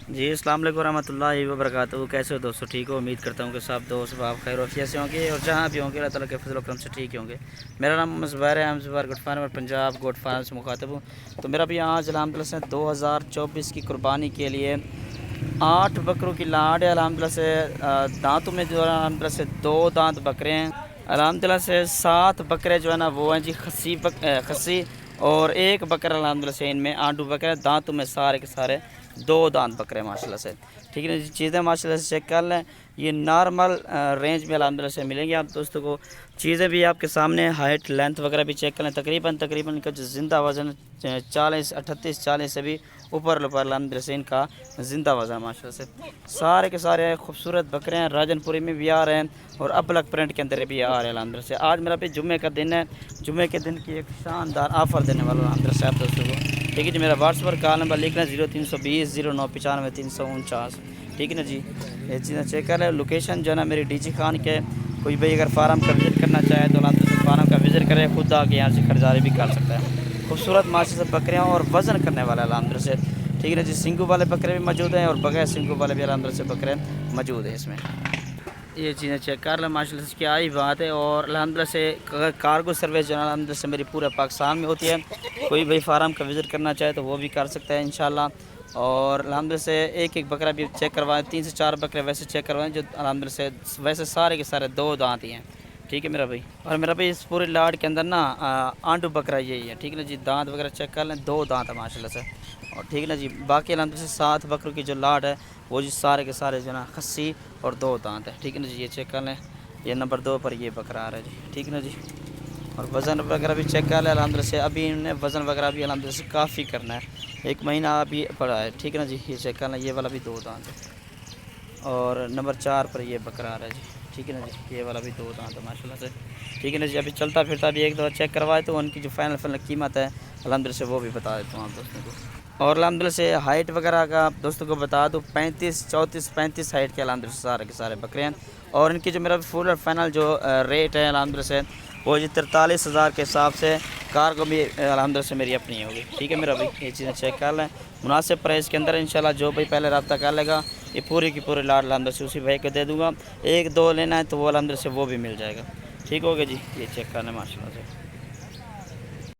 जी अस्सलाम वालेकुम रहमतुल्लाहि व बरकातहू। कैसे हो दोस्तों, ठीक हो? उम्मीद करता हूँ कि सब दोस्त आप खैर वफियत से होंगे और जहाँ भी होंगे अल्लाह ताला के फजल करम से ठीक ही होंगे। मेरा नाम ज़ुबैर है, हम ज़ुबैर गोट फार्मर पंजाब गोट फार्म से मुखातब हूँ। तो मेरा भी आज अल्हम्दुलिल्लाह से 2024 की कुर्बानी के लिए 8 बकरों की लाड है अल्हम्दुलिल्लाह से। दांतों में जो है अल्हम्दुलिल्लाह से 2 दांत बकरे हैं अल्हम्दुलिल्लाह से। 7 बकरे जो है ना वो हैं जी खस्सी और एक बकरा अल्हम्दुलिल्लाह से इनमें आंडू बकरे। दांतों में सारे के सारे 2 दांत बकरे माशाल्लाह से। ठीक है जी, चीज़ें माशाल्लाह से चेक कर लें। ये नॉर्मल रेंज में अल्हम्दुलिल्लाह से मिलेंगी आप दोस्तों को। चीज़ें भी आपके सामने, हाइट लेंथ वगैरह भी चेक कर लें। तकरीबन इनका जो ज़िंदा वज़न 38 से भी ऊपर अल्हम्दुलिल्लाह से इनका ज़िंदा वज़न माशाल्लाह से। सारे के सारे खूबसूरत बकरे हैं, राजनपुरी में भी आ रहे हैं और अपलक प्रिंट के अंदर भी आ रहे हैं अल्हम्दुलिल्लाह से। आज मेरा भी जुम्मे का दिन है, जुम्मे के दिन की एक शानदार ऑफ़र देने वाला हूँ अल्हम्दुलिल्लाह से आप दोस्तों को। ठीक है जी, मेरा व्हाट्सएप पर कॉल नंबर लिखना 0320 0995 349। ठीक है ना जी, ये चीज़ें चेक कर रहे हैं। लोकेशन जो है ना मेरी डीजी खान के, कोई भाई अगर फार्म का विज़िट करना चाहे तो अल्हम्दुलिल्लाह से फार्म का विज़िट करे, खुद आके यहाँ से खरीदारी भी कर सकता है। खूबसूरत माशा से बकरियाँ और वज़न करने वाले अल्हम्दुलिल्लाह से। ठीक है ना जी, सिंगू वाले बकरे भी मौजूद हैं और बगैर सिंगू वाले भी अल्हम्दुलिल्लाह से बकरे मौजूद हैं इसमें। ये चीज़ें चेक कर लें माशाल्लाह से, क्या ही बात है। और अल्हम्दुलिल्लाह से कार्गो सर्विस जो है अल्हम्दुलिल्लाह से मेरी पूरे पाकिस्तान में होती है। कोई भाई फार्म का विज़िट करना चाहे तो वो भी कर सकता है इंशाल्लाह। और अल्हम्दुलिल्लाह से एक बकरा भी चेक करवाएं, 3 से 4 बकरे वैसे चेक करवाएं जो अल्हम्दुलिल्लाह से वैसे सारे के सारे 2 दांत ही हैं। ठीक है मेरा भाई। और मेरा भाई इस पूरे लाड के अंदर ना आंडू बकरा यही है। ठीक है ना जी, दांत वगैरह चेक कर लें, 2 दांत है माशाल्लाह से। और ठीक है ना जी, बाकी अल्हम्दुलिल्लाह से 7 बकरों की जो लाड है वो जी सारे के सारे जो है ना खस्सी और 2 दांत है। ठीक है ना जी, ये चेक कर लें, ये नंबर 2 पर ये बकरा आ रहा है जी। ठीक है ना जी, और वज़न वगैरह भी चेक कर लें अल्हम्दुलिल्लाह से। अभी इन्हें वज़न वगैरह भी अल्हम्दुलिल्लाह से काफ़ी करना है, 1 महीना अभी पड़ा है। ठीक है ना जी, ये चेक कर लें, ये वाला भी 2 दांत है। और नंबर 4 पर ये बकरा आ रहा है जी। ठीक है ना जी, ये वाला भी 2 दांत है माशाल्लाह से। ठीक है ना जी, अभी चलता फिरता भी एक दफ़ा चेक करवाए तो उनकी जो फाइनल कीमत है अल्हम्दुलिल्लाह से वो भी बता देता हूँ आप दोस्तों को। और अल्हम्दुलिल्लाह से हाइट वगैरह का आप दोस्तों को बता दूँ, 35 हाइट के अल्हम्दुलिल्लाह से सारे के सारे बकरे हैं। और इनकी जो मेरा फुल और फाइनल जो रेट है अल्हम्दुलिल्लाह से वो जी 43,000 के हिसाब से। कार को भी अल्हम्दुलिल्लाह से मेरी अपनी होगी। ठीक है मेरा भाई, ये चीज़ें चेक कर लें मुनासिब प्राइस के अंदर इंशाल्लाह। जो भाई पहले रब्ता कर लेगा ये पूरी की पूरी लाड अल्हम्दुलिल्लाह से उसी भाई को दे दूँगा। 1-2 लेना है तो वो अल्हम्दुलिल्लाह से वो भी मिल जाएगा। ठीक हो गया जी, ये चेक कर लें माशाल्लाह से।